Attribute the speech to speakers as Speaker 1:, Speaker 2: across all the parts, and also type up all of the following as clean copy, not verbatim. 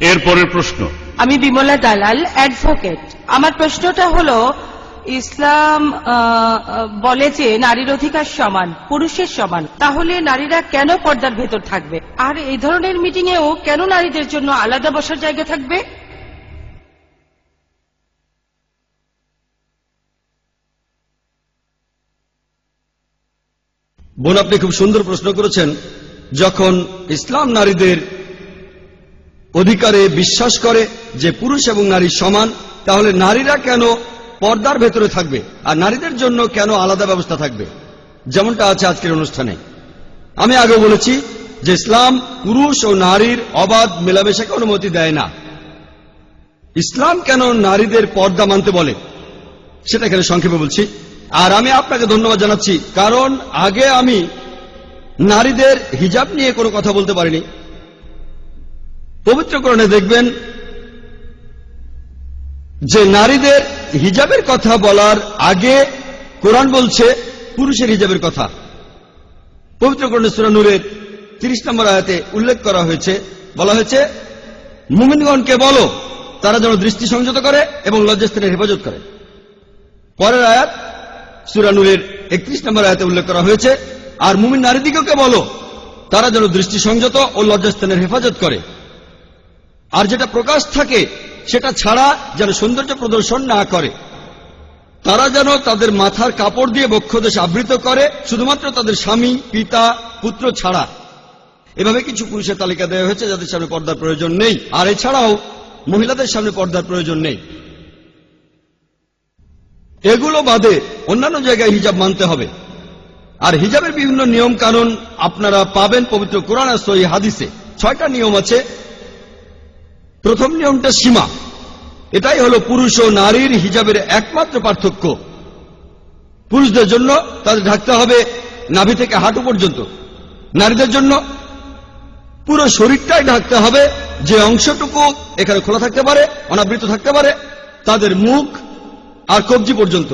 Speaker 1: এরপরের প্রশ্ন।
Speaker 2: আমি বিমলা দালাল, অ্যাডভোকেট। আমার প্রশ্নটা হলো, ইসলাম বলে যে নারীর অধিকার সমান, পুরুষের সমান, তাহলে নারীরা কেন পর্দার ভেতর থাকবে? আর এই ধরনের মিটিংয়েও কেন নারীদের জন্য আলাদা বসার জায়গা থাকবে?
Speaker 3: বোন, আপনি খুব সুন্দর প্রশ্ন করেছেন। যখন ইসলাম নারীদের অধিকারে বিশ্বাস করে যে পুরুষ এবং নারী সমান, তাহলে নারীরা কেন পর্দার ভেতরে থাকবে আর নারীদের জন্য কেন আলাদা ব্যবস্থা থাকবে, যেমনটা আছে আজকের অনুষ্ঠানে? আমি আগে বলেছি যে ইসলাম পুরুষ ও নারীর অবাধ মেলামেশাকে অনুমতি দেয় না। ইসলাম কেন নারীদের পর্দা মানতে বলে সেটা এখানে সংক্ষেপে বলছি। আর আমি আপনাকে ধন্যবাদ জানাচ্ছি, কারণ আগে আমি নারীদের হিজাব নিয়ে কোনো কথা বলতে পারিনি। পবিত্র কোরআনে দেখবেন যে নারীদের হিজাবের কথা বলার আগে কোরআন বলছে পুরুষের হিজাবের কথা। পবিত্র কোরআনে সূরা নূরের 30 নম্বর আয়াতে উল্লেখ করা হয়েছে, বলা হয়েছে, মুমিনগণকে বলো তারা যেন দৃষ্টি সংযত করে এবং লজ্জাস্থানের হেফাজত করে। পরের আয়াত সূরা নূরের 31 নম্বর আয়াতে উল্লেখ করা হয়েছে, আর মুমিন নারীদিগকে বলো তারা যেন দৃষ্টি সংযত ও লজ্জাস্থানের হেফাজত করে। আর যেটা প্রকাশ থাকে সেটা ছাড়া যেন সৌন্দর্য প্রদর্শন না করে। তারা যেন তাদের মাথার কাপড় দিয়ে বক্ষদেশ আবৃত করে, শুধুমাত্র তাদের স্বামী, পিতা, পুত্র ছাড়া। এভাবে কিছু পুরুষের তালিকা দেওয়া হয়েছে যাদের সামনে পর্দার প্রয়োজন নেই, আর এছাড়াও মহিলাদের সামনে পর্দার প্রয়োজন নেই। এগুলো বাদে অন্যান্য জায়গায় হিজাব মানতে হবে। আর হিজাবের বিভিন্ন নিয়ম কানুন আপনারা পাবেন পবিত্র কোরআন আর সহিহ হাদিসে। 6টা নিয়ম আছে। প্রথম নিয়মটা সীমা। এটাই হলো পুরুষ ও নারীর হিজাবের একমাত্র পার্থক্য। পুরুষদের জন্য তাদের ঢাকতে হবে নাভি থেকে হাঁটু পর্যন্ত, নারীদের জন্য পুরো শরীরটাই ঢাকতে হবে। যে অংশটুকু এখানে খোলা থাকতে পারে, অনাবৃত থাকতে পারে, তাদের মুখ আর কবজি পর্যন্ত।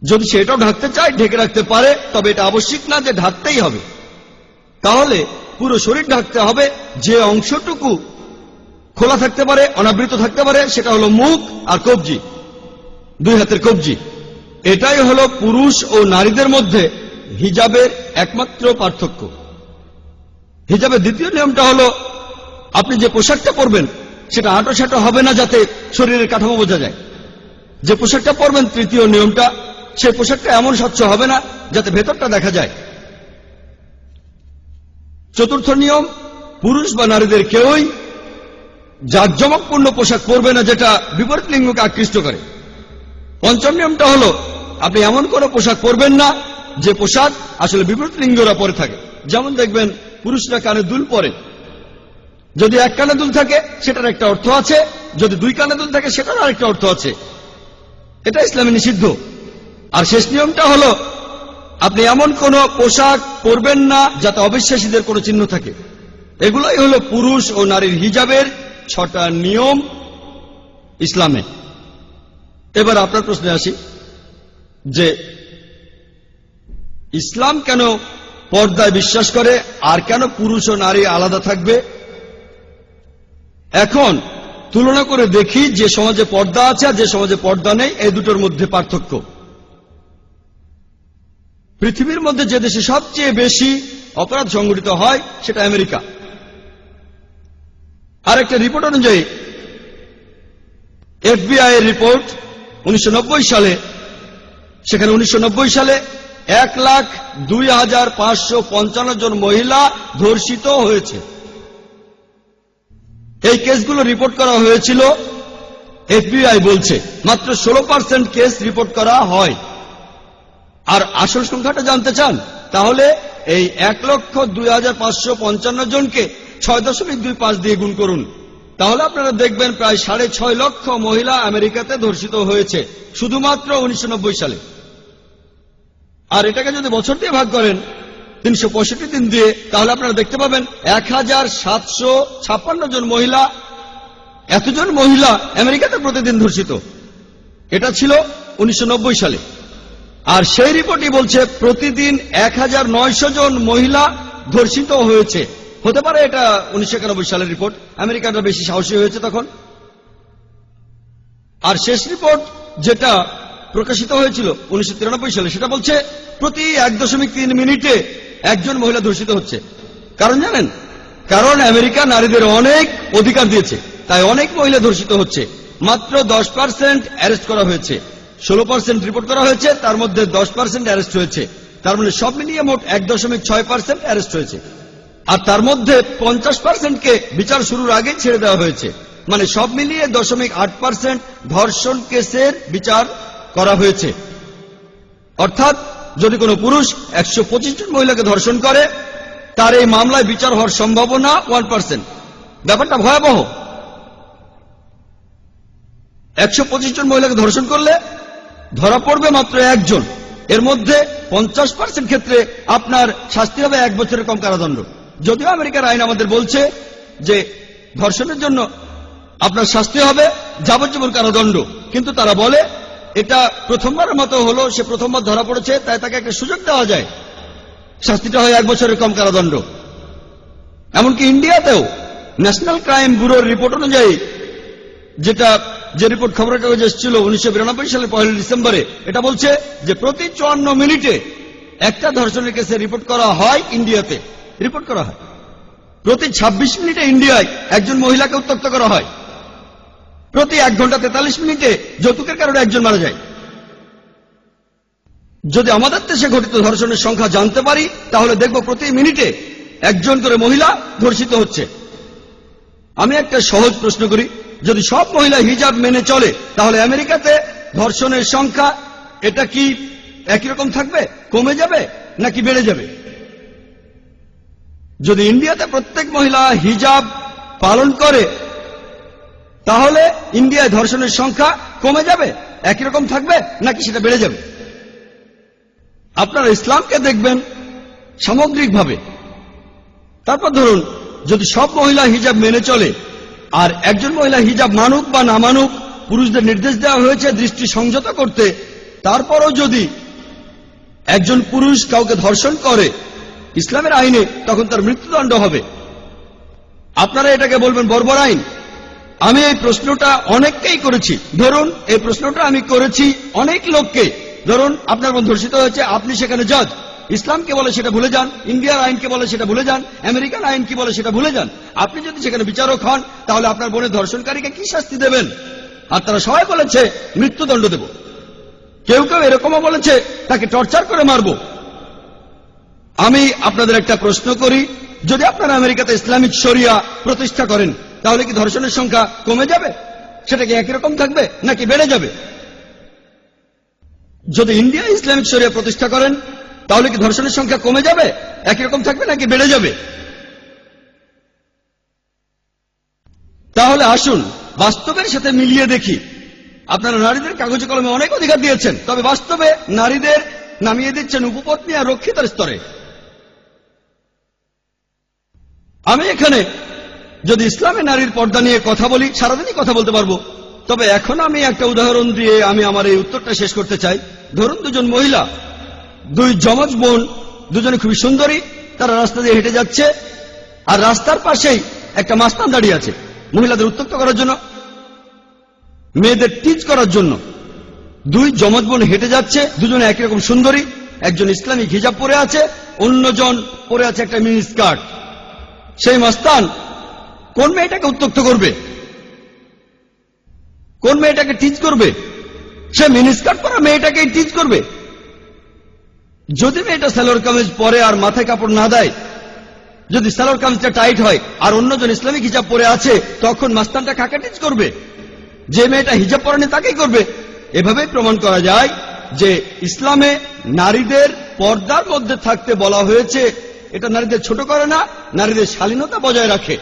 Speaker 3: যদি সেটাও ঢাকতে চায় ঢেকে রাখতে পারে, তবে এটা আবশ্যিক না যে ঢাকতেই হবে। তাহলে পুরো শরীর ঢাকতে হবে। যে অংশটুকু খোলা থাকতে পারে, অনাবৃত থাকতে পারে, সেটা হলো মুখ আর কবজি, 2 হাতের কবজি। এটাই হলো পুরুষ ও নারীদের মধ্যে হিজাবের একমাত্র পার্থক্য। হিজাবের দ্বিতীয় নিয়মটা হলো আপনি যে পোশাকটা পরবেন সেটা আঁটো-সাঁটো হবে না, যাতে শরীরের কাঠামো বোঝা যায়। যে পোশাকটা পরবেন, তৃতীয় নিয়মটা, সেই পোশাকটা এমন স্বচ্ছ হবে না যাতে ভেতরটা দেখা যায়। চতুর্থ নিয়ম, পুরুষ বা নারীদের কেউই জাঁকজমকপূর্ণ পোশাক পরবে না যেটা বিপরীত লিঙ্গকে আকৃষ্ট করে। পঞ্চম নিয়মটা হলো আপনি এমন কোন পোশাক পরবেন না যে পোশাক আসলে বিপরীত লিঙ্গরা পরে থাকে। যেমন দেখবেন পুরুষরা কানে দুল পরে। যদি এক কানে দুল থাকে সেটার একটা অর্থ আছে, যদি 2 কানে দুল থাকে সেটার আরেকটা অর্থ আছে। এটা ইসলামে নিষিদ্ধ। আর শেষ নিয়মটা হলো আপনি এমন কোন পোশাক পরবেন না যাতে অবিশ্বাসীদের কোনো চিহ্ন থাকে। এগুলোই হলো পুরুষ ও নারীর হিজাবের 6টা নিয়ম ইসলামে। এবার আপনার প্রশ্নে আসি যে ইসলাম কেন পর্দায় বিশ্বাস করে আর কেন পুরুষ ও নারী আলাদা থাকবে। এখন তুলনা করে দেখি যে সমাজে পর্দা আছে আর যে সমাজে পর্দা নেই, এই দুটোর মধ্যে পার্থক্য। পৃথিবীর মধ্যে যে দেশে সবচেয়ে বেশি অপরাধ সংঘটিত হয় সেটা আমেরিকা। আর একটা রিপোর্ট অনুযায়ী, FBI এর রিপোর্ট 1990 সালে, সেখানে 1990 সালে 1,02,555 জন মহিলা ধর্ষিত হয়েছে। এই কেসগুলো রিপোর্ট করা হয়েছিল, FBI বলছে মাত্র 16% কেস রিপোর্ট করা হয়। আর আসল সংখ্যাটা জানতে চান, তাহলে এই 1,02,555 জনকে 6.25 দিয়ে গুণ করুন, তাহলে আপনারা দেখবেন প্রায় 6.5 লক্ষ মহিলা আমেরিকাতে ধর্ষিত হয়েছে শুধুমাত্র 1990 সালে। আর এটাকে যদি বছর দিয়ে ভাগ করেন 365 দিন দিয়ে, তাহলে আপনারা দেখতে পাবেন 1,756 জন মহিলা, এতজন মহিলা আমেরিকাতে প্রতিদিন ধর্ষিত। এটা ছিল 1990 সালে। আর সেই রিপোর্টই বলছে প্রতিদিন 1,900 জন মহিলা ধর্ষিত হয়েছে হতে পারে এটা 1991 সালের রিপোর্ট, আমেরিকানরা বেশি সাহসী হয়েছে তখন। আর শেষ রিপোর্ট যেটা প্রকাশিত হয়েছিল 1993 সালে, সেটা বলছে প্রতি 1.3 মিনিটে একজন মহিলা ধর্ষিত হচ্ছে। কারণ জানেন? কারণ আমেরিকা নারীদের অনেক অধিকার দিয়েছে, তাই অনেক মহিলা ধর্ষিত হচ্ছে। মাত্র 10% অ্যারেস্ট করা হয়েছে, 16% রিপোর্ট করা হয়েছে, তার মধ্যে 10% অ্যারেস্ট হয়েছে। তার মানে সব মিলিয়ে মোট 1.6% অ্যারেস্ট হয়েছে। আর তার মধ্যে 50%কে বিচার শুরুর আগে ছেড়ে দেওয়া হয়েছে। মানে সব মিলিয়ে 0.8% ধর্ষণ কেসের বিচার করা হয়েছে। অর্থাৎ যদি কোনো পুরুষ 125 জন মহিলাকে ধর্ষণ করে, তার এই মামলায় বিচার হওয়ার সম্ভাবনা 1%। ব্যাপারটা ভয়াবহ। 125 জন মহিলাকে ধর্ষণ করলে ধরা পড়বে মাত্র একজন। এর মধ্যে 50% ক্ষেত্রে আপনার শাস্তি হবে 1 বছরের কম কারাদণ্ড। যদিও আমেরিকার আইন আমাদের বলছে যে ধর্ষণের জন্য আপনার শাস্তি হবে যাবজ্জীবন কারাদণ্ড, কিন্তু তারা বলে এটা প্রথমবারের মতো হলো, সে প্রথমবার ধরা পড়েছে, তাই তাকে একটা সুযোগ দেওয়া যায়, শাস্তিটা হয় 1 বছরের কম কারাদণ্ড। এমনকি ইন্ডিয়াতেও ন্যাশনাল ক্রাইম ব্যুরোর রিপোর্ট অনুযায়ী, যে রিপোর্ট খবরের কাগজে এসেছিল 1992 সালের 1 ডিসেম্বরে, এটা বলছে যে প্রতি 54 মিনিটে একটা ধর্ষণের কেসে রিপোর্ট করা হয় ইন্ডিয়াতে। রিপোর্ট করা হয় প্রতি 26 মিনিটে ইন্ডিয়ায় একজন মহিলাকে উত্ত্যক্ত করা হয়। প্রতি 1 ঘন্টা 43 মিনিটে যৌতুকের কারণে একজন মারা যায়। যদি আমাদের দেশে ঘটিত ধর্ষণের সংখ্যা জানতে পারি, তাহলে দেখব প্রতি মিনিটে একজন করে মহিলা ধর্ষিত হচ্ছে। আমি একটা সহজ প্রশ্ন করি, যদি সব মহিলা হিজাব মেনে চলে, তাহলে আমেরিকাতে ধর্ষণের সংখ্যা এটা কি একই রকম থাকবে, কমে যাবে নাকি বেড়ে যাবে? যদি ইন্ডিয়াতে প্রত্যেক মহিলা হিজাব পালন করে, তাহলে ইন্ডিয়ায় ধর্ষণের সংখ্যা কমে যাবে, একই রকম থাকবে নাকি সেটা বেড়ে যাবে? আপনারা ইসলামকে দেখবেন সামগ্রিকভাবে। তারপর ধরুন, যদি সব মহিলা হিজাব মেনে চলে, আর একজন মহিলা হিজাব মানুক বা না মানুক, পুরুষদের নির্দেশ দেওয়া হয়েছে দৃষ্টি সংযত করতে, তারপরও যদি একজন পুরুষ কাউকে ধর্ষণ করে ইসলামের আইনে, তখন তার মৃত্যুদণ্ড হবে। আপনারা এটাকে বলবেন বর্বর আইন। আমি এই প্রশ্নটা অনেককেই করেছি। ধরুন এই প্রশ্নটা আমি করেছি অনেক লোককে। ধরুন আপনার বোন ধর্ষিত হয়েছে, আপনি সেখানে জজ। ইসলামকে বলে সেটা ভুলে যান, ইন্ডিয়ার আইনকে বলে সেটা ভুলে যান, আমেরিকান আইন কি বলে সেটা ভুলে যান। আপনি যদি সেখানে বিচারক হন, তাহলে আপনার বোনের ধর্ষণকারীকে কি শাস্তি দেবেন? আর তারা সবাই বলেছে মৃত্যুদণ্ড দেব। কেউ কেউ এরকমও বলেছে তাকে টর্চার করে মারব। আমি আপনাদের একটা প্রশ্ন করি, যদি আপনারা আমেরিকাতে ইসলামিক শরিয়া প্রতিষ্ঠা করেন, তাহলে কি ধর্ষণের সংখ্যা কমে যাবে? সেটা কি একই রকম থাকবে নাকি বেড়ে যাবে? যদি ইন্ডিয়া ইসলামিক শরিয়া প্রতিষ্ঠা করেন, তাহলে কি ধর্ষণের সংখ্যা কমে যাবে, একই রকম থাকবে নাকি বেড়ে যাবে? তাহলে আসুন বাস্তবের সাথে মিলিয়ে দেখি। আপনারা নারীদের কাগজে কলমে অনেক অধিকার দিয়েছেন, তবে বাস্তবে নারীদের নামিয়ে দিচ্ছেন উপপত্নী আর রক্ষিতার স্তরে। আমি এখানে যদি ইসলামে নারীর পর্দা নিয়ে কথা বলি, সারাদিনই কথা বলতে পারবো। তবে এখন আমি একটা উদাহরণ দিয়ে আমি আমার এই উত্তরটা শেষ করতে চাই। ধরুন দুজন মহিলা, দুই যমজ বোন, দুজনে খুবই সুন্দরী, তারা রাস্তা দিয়ে হেঁটে যাচ্ছে, আর রাস্তার পাশেই একটা মাস্তান দাঁড়িয়ে আছে মহিলাদের উত্ত্যক্ত করার জন্য, মেয়েদের টিচ করার জন্য। দুই যমজ বোন হেঁটে যাচ্ছে, দুজনে একই রকম সুন্দরী, একজন ইসলামিক হিজাব পরে আছে, অন্যজন পরে আছে একটা মিনি স্কার্ট। সেই মাস্তান কোন মেয়েটাকে উত্ত্যক্ত করবে, কোন মেয়েটাকে টিচ করবে? সে মিনি স্কার্ট পরা মেয়েটাকেই টিচ করবে। যদি মেয়েটা সালোয়ার কামিজ পরে আর মাথায় কাপড় না দেয়, যদি সালোয়ার কামিজটা টাইট হয় আর অন্যজন ইসলামিক হিজাব পরে আছে, তখন মাস্তানটা কাকে টিচ করবে? যে মেয়েটা হিজাব পরেনি তাকেই করবে। এভাবেই প্রমাণ করা যায় যে ইসলামে নারীদের পর্দার মধ্যে থাকতে বলা হয়েছে। এটা নারীদের ছোট করে না, নারীদের শালীনতা বজায় রাখে।